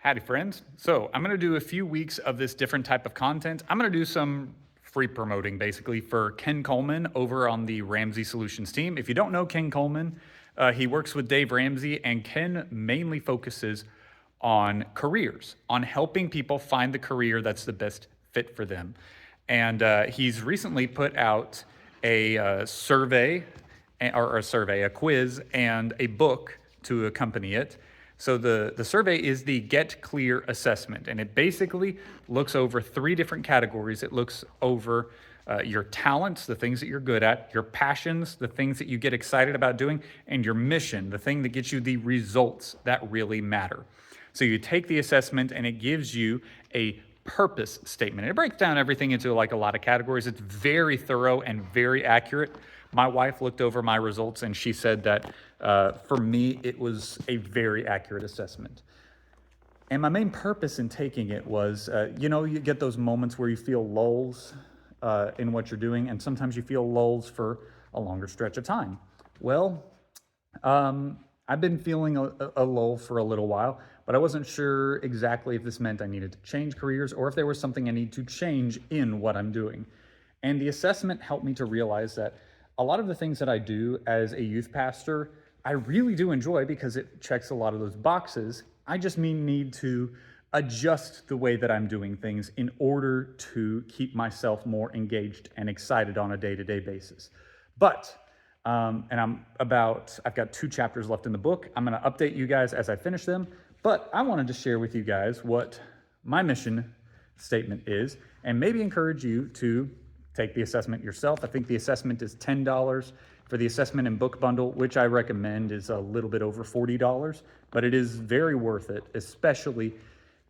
Howdy, friends. So I'm going to do a few weeks of this different type of content. I'm going to do some free promoting, basically, for Ken Coleman over on the Ramsey Solutions team. If you don't know Ken Coleman, he works with Dave Ramsey, and Ken mainly focuses on careers, on helping people find the career that's the best fit for them. And he's recently put out a survey, a quiz, and a book to accompany it. So the survey is the Get Clear assessment, and it basically looks over 3 different categories. It looks over your talents, the things that you're good at, your passions, the things that you get excited about doing, and your mission, the thing that gets you the results that really matter. So you take the assessment and it gives you a purpose statement. It breaks down everything into like a lot of categories. It's very thorough and very accurate. My wife looked over my results and she said that for me, it was a very accurate assessment. And my main purpose in taking it was, you get those moments where you feel lulls in what you're doing, and sometimes you feel lulls for a longer stretch of time. Well, I've been feeling a lull for a little while, but I wasn't sure exactly if this meant I needed to change careers or if there was something I need to change in what I'm doing. And the assessment helped me to realize that a lot of the things that I do as a youth pastor, I really do enjoy because it checks a lot of those boxes. I just need to adjust the way that I'm doing things in order to keep myself more engaged and excited on a day-to-day basis. But I've got 2 chapters left in the book. I'm going to update you guys as I finish them, but I wanted to share with you guys what my mission statement is and maybe encourage you to take the assessment yourself. I think the assessment is $10 for the assessment and book bundle, which I recommend is a little bit over $40, but it is very worth it, especially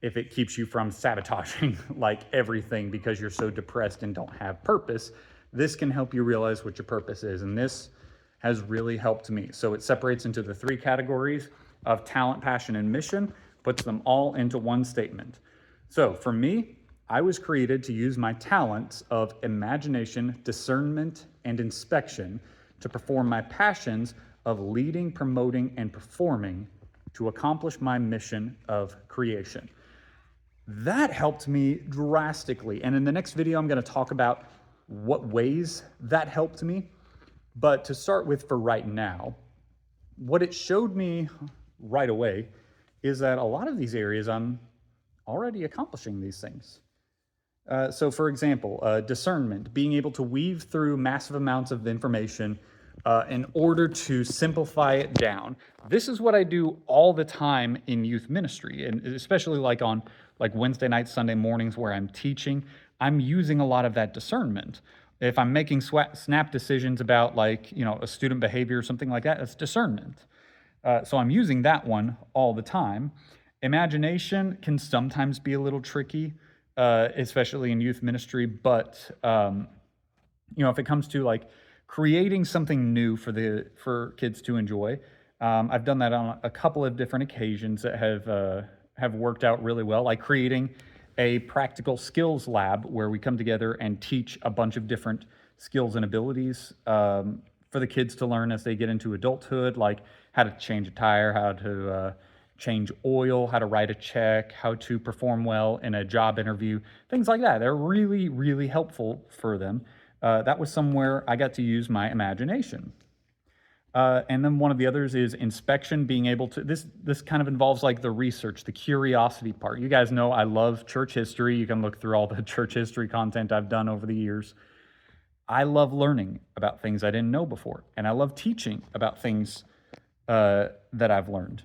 if it keeps you from sabotaging like everything because you're so depressed and don't have purpose. This can help you realize what your purpose is, and this has really helped me. So it separates into the 3 categories of talent, passion, and mission, puts them all into one statement. So for me, I was created to use my talents of imagination, discernment, and inspection to perform my passions of leading, promoting, and performing to accomplish my mission of creation. That helped me drastically. And in the next video, I'm going to talk about what ways that helped me. But to start with for right now, what it showed me right away is that a lot of these areas I'm already accomplishing these things. So for example, discernment, being able to weave through massive amounts of information in order to simplify it down. This is what I do all the time in youth ministry, and especially like on Wednesday nights, Sunday mornings where I'm teaching, I'm using a lot of that discernment. If I'm making snap decisions about a student behavior or something like that, that's discernment. So I'm using that one all the time. Imagination can sometimes be a little tricky, especially in youth ministry, but if it comes to creating something new for kids to enjoy, I've done that on a couple of different occasions that have worked out really well, like creating a practical skills lab where we come together and teach a bunch of different skills and abilities for the kids to learn as they get into adulthood, like how to change a tire, how to change oil, how to write a check, how to perform well in a job interview, things like that. They're really, really helpful for them. That was somewhere I got to use my imagination. And then one of the others is inspection, being able to, this kind of involves like the research, the curiosity part. You guys know I love church history. You can look through all the church history content I've done over the years. I love learning about things I didn't know before, and I love teaching about things that I've learned.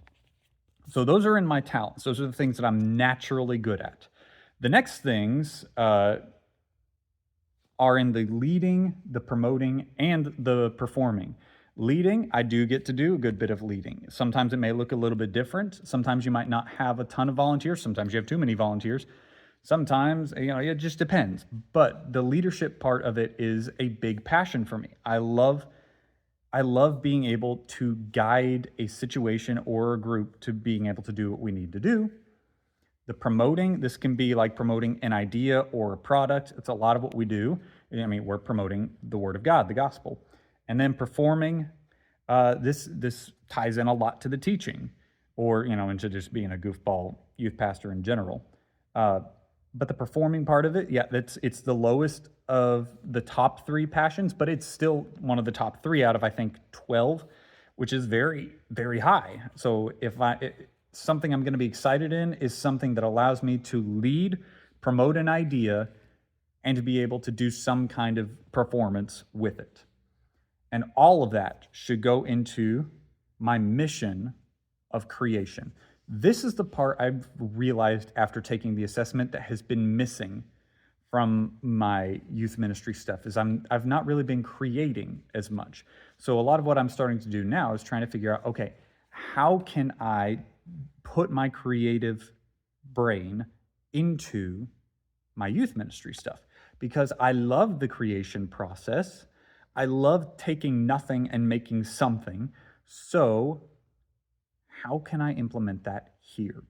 So those are in my talents. Those are the things that I'm naturally good at. The next things are in the leading, the promoting, and the performing. Leading, I do get to do a good bit of leading. Sometimes it may look a little bit different. Sometimes you might not have a ton of volunteers. Sometimes you have too many volunteers. Sometimes, it just depends. But the leadership part of it is a big passion for me. I love being able to guide a situation or a group to being able to do what we need to do. The promoting, this can be like promoting an idea or a product. It's a lot of what we do. We're promoting the Word of God, the gospel. And then performing, this ties in a lot to the teaching, or into just being a goofball youth pastor in general. But the performing part of it, yeah, it's the lowest of the top 3 passions, but it's still one of the top 3 out of, I think, 12, which is very, very high. So if something I'm going to be excited in is something that allows me to lead, promote an idea, and to be able to do some kind of performance with it. And all of that should go into my mission of creation. This is the part I've realized after taking the assessment that has been missing from my youth ministry stuff is I've not really been creating as much. So a lot of what I'm starting to do now is trying to figure out, okay, how can I put my creative brain into my youth ministry stuff? Because I love the creation process. I love taking nothing and making something. So how can I implement that here?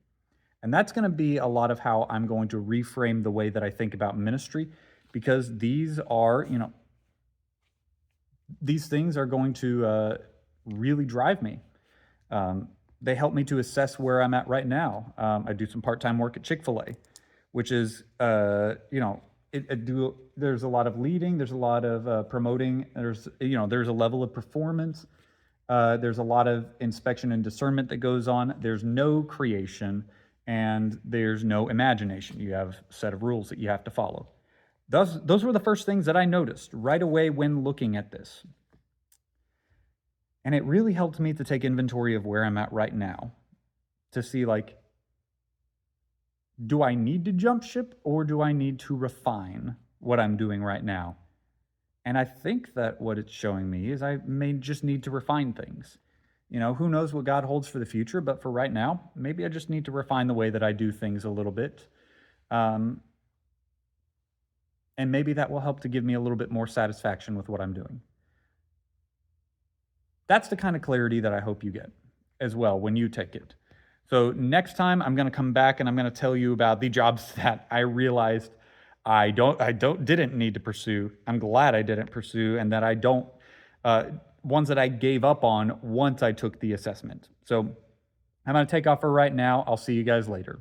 And that's going to be a lot of how I'm going to reframe the way that I think about ministry, because these are, these things are going to really drive me. They help me to assess where I'm at right now. I do some part-time work at Chick-fil-A, which is, there's a lot of leading, there's a lot of promoting, there's a level of performance. There's a lot of inspection and discernment that goes on. There's no creation and there's no imagination. You have a set of rules that you have to follow. Those were the first things that I noticed right away when looking at this. And it really helped me to take inventory of where I'm at right now to see, like, do I need to jump ship or do I need to refine what I'm doing right now? And I think that what it's showing me is I may just need to refine things. Who knows what God holds for the future, but for right now, maybe I just need to refine the way that I do things a little bit. And maybe that will help to give me a little bit more satisfaction with what I'm doing. That's the kind of clarity that I hope you get as well when you take it. So next time I'm going to come back and I'm going to tell you about the jobs that I realized I didn't need to pursue. I'm glad I didn't pursue, and that I don't, ones that I gave up on once I took the assessment. So I'm going to take off for right now. I'll see you guys later.